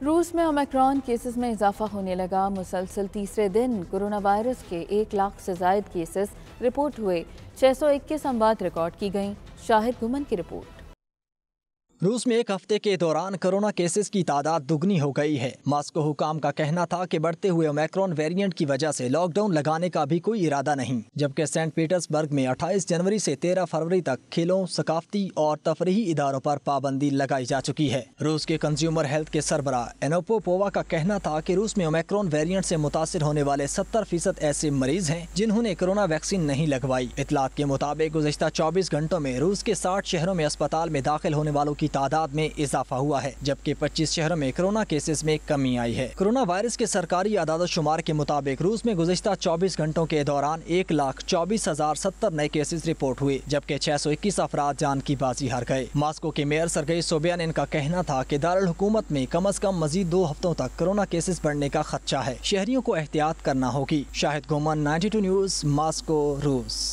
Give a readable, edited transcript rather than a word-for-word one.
روس میں Omicron cases میں اضافہ ہونے لگا۔ مسلسل تیسرے دن کورونا وائرس کے 1 لاکھ سے زائد کیسز رپورٹ ہوئے، 621 اموات ریکارڈ کی گئیں۔ شاہد گھمن کی رپورٹ۔ روس میں ایک ہفتے کے دوران کورونا کیسز کی تعداد دگنی ہو گئی ہے۔ ماسکو حکام کا کہنا تھا کہ بڑھتے ہوئے اومیکرون ویریئنٹ کی وجہ سے لاک ڈاؤن لگانے کا بھی کوئی ارادہ نہیں، جبکہ سینٹ پیٹرز برگ میں 28 جنوری سے 13 فروری تک کھیلوں، ثقافتی اور تفریحی اداروں پر پابندی لگائی جا چکی ہے۔ روس کے کنزیومر ہیلتھ کے سربراہ انوپو پووا کا کہنا تھا کہ روس میں اومیکرون ویریئنٹ سے متاثر ہونے والے 70% ایسے مریض ہیں جنہوں نے کورونا ویکسین نہیں لگوائی۔ اطلاعات کے مطابق گزشتہ 24 گھنٹوں میں روس کے 60 شہروں میں اسپتال میں داخل ہونے والوں کی تعداد میں اضافہ ہوا ہے، جبکہ 25 شہروں میں کورونا کیسز میں کمی آئی ہے۔ کورونا وائرس کے سرکاری اعداد و شمار کے مطابق روس میں گزشتہ 24 گھنٹوں کے دوران 1,24,070 نئے کیسز رپورٹ ہوئے، جبکہ 621 افراد جان کی بازی ہار گئے۔ ماسکو کے میئر سرگئی سوبیانین کا کہنا تھا کہ دارالحکومت میں کم از کم مزید 2 ہفتوں تک کورونا کیسز بڑھنے کا خدشہ ہے۔ شہریوں کو احتیاط کرنا ہوگی۔ شاہد گھمن، 92 نیوز، ماسکو، روس۔